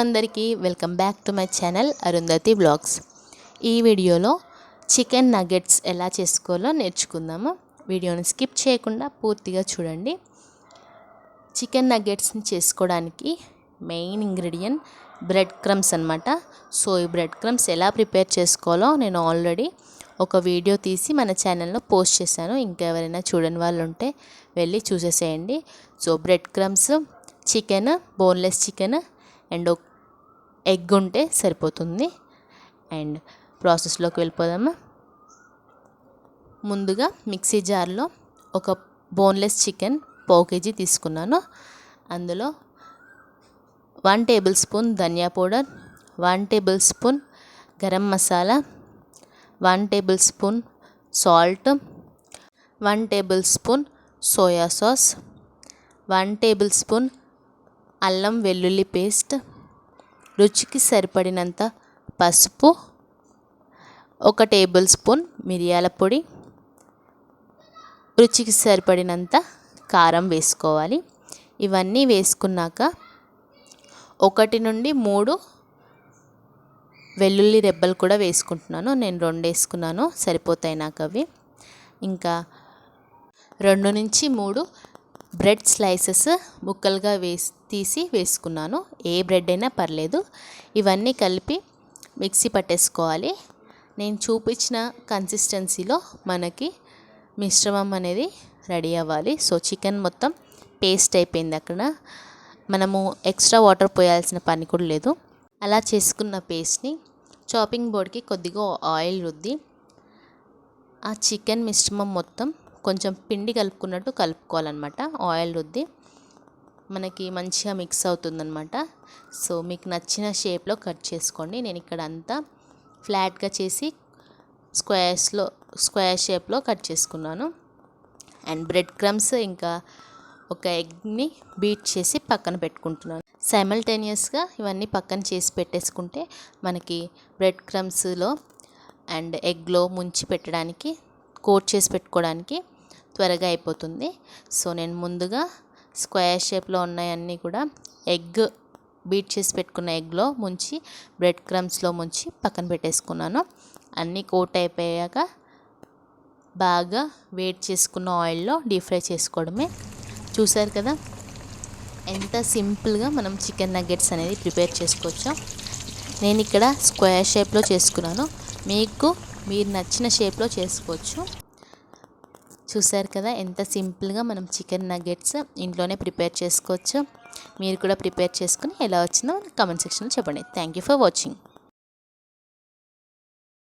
అందరికీ welcome back to my channel Arundhati blogs. ఈ వీడియోలో చికెన్ నగెట్స్ ఎలా చేసుకోవాలో నేర్చుకుందాము. వీడియోని స్కిప్ చేయకుండా పూర్తిగా చూడండి. చికెన్ నగెట్స్ని చేసుకోవడానికి మెయిన్ ఇంగ్రీడియంట్ బ్రెడ్ క్రమ్స్ అన్నమాట. సో ఈ బ్రెడ్ క్రమ్స్ ఎలా ప్రిపేర్ చేసుకోవాలో నేను ఆల్రెడీ ఒక వీడియో తీసి మన ఛానల్లో పోస్ట్ చేశాను. ఇంకా ఎవరైనా చూడని వాళ్ళు ఉంటే వెళ్ళి చూసేసేయండి. So bread crumbs, chicken, boneless chicken and egg ఉంటే సరిపోతుంది. అండ్ ప్రాసెస్లోకి వెళ్ళిపోదామా. ముందుగా మిక్సీ జార్లో ఒక బోన్లెస్ చికెన్ 1/2 kg తీసుకున్నాను. అందులో 1 tablespoon dhania powder, 1 tablespoon garam masala, 1 tablespoon salt, 1 tablespoon soya sauce, 1 tablespoon అల్లం వెల్లుల్లి పేస్ట్, రుచికి సరిపడినంత పసుపు, 1 టేబుల్ స్పూన్ మిరియాల పొడి, రుచికి సరిపడినంత కారం వేసుకోవాలి. ఇవన్నీ వేసుకున్నాక 1 నుండి 3 వెల్లుల్లి రెబ్బలు కూడా వేసుకుంటున్నాను. నేను 2 వేసుకున్నాను, సరిపోతాయి నాకు అవి. ఇంకా 2 నుంచి 3 బ్రెడ్ స్లైసెస్ ముక్కలుగా తీసి వేసుకున్నాను. ఏ బ్రెడ్ అయినా పర్లేదు. ఇవన్నీ కలిపి మిక్సీ పట్టేసుకోవాలి. నేను చూపించిన కన్సిస్టెన్సీలో మనకి మిశ్రమం అనేది రెడీ అవ్వాలి. సో చికెన్ మొత్తం పేస్ట్ అయిపోయింది. అక్కడ మనము ఎక్స్ట్రా వాటర్ పోయాల్సిన పని కూడా లేదు. అలా చేసుకున్న పేస్ట్ని చాపింగ్ బోర్డ్కి కొద్దిగా ఆయిల్ రుద్ది ఆ చికెన్ మిశ్రమం మొత్తం కొంచెం పిండి కలుపుకున్నట్టు కలుపుకోవాలన్నమాట. ఆయిల్ రుద్ది మనకి మంచిగా మిక్స్ అవుతుందన్నమాట. సో మీకు నచ్చిన షేప్లో కట్ చేసుకోండి. నేను ఇక్కడ అంతా ఫ్లాట్గా చేసి స్క్వేర్ షేప్లో కట్ చేసుకున్నాను. అండ్ బ్రెడ్ క్రమ్స్ ఇంకా ఒక ఎగ్ని బీట్ చేసి పక్కన పెట్టుకుంటున్నాను. సైమల్టేనియస్గా ఇవన్నీ పక్కన చేసి పెట్టేసుకుంటే మనకి బ్రెడ్ క్రమ్స్లో అండ్ ఎగ్లో ముంచి పెట్టడానికి, కోట్ చేసి పెట్టుకోవడానికి త్వరగా అయిపోతుంది. సో నేను ముందుగా స్క్వేర్ షేప్లో ఉన్నాయన్నీ కూడా ఎగ్ బీట్ చేసి పెట్టుకున్న ఎగ్లో ముంచి బ్రెడ్ క్రమ్స్లో ముంచి పక్కన పెట్టేసుకున్నాను. అన్నీ కోట్ అయిపోయాక బాగా వేడి చేసుకున్న ఆయిల్లో డీప్ ఫ్రై చేసుకోవడమే. చూసారు కదా ఎంత సింపుల్గా మనం చికెన్ నగెట్స్ అనేది ప్రిపేర్ చేసుకోవచ్చో. నేను ఇక్కడ స్క్వేర్ షేప్లో చేసుకున్నాను. మీరు నచ్చిన షేప్లో చేసుకోవచ్చు. చూసారు కదా ఎంత సింపుల్గా మనం చికెన్ నగెట్స్ ఇంట్లోనే ప్రిపేర్ చేసుకోవచ్చు. మీరు కూడా ప్రిపేర్ చేసుకుని ఎలా వచ్చిందో కామెంట్ సెక్షన్లో చెప్పండి. Thank you for watching.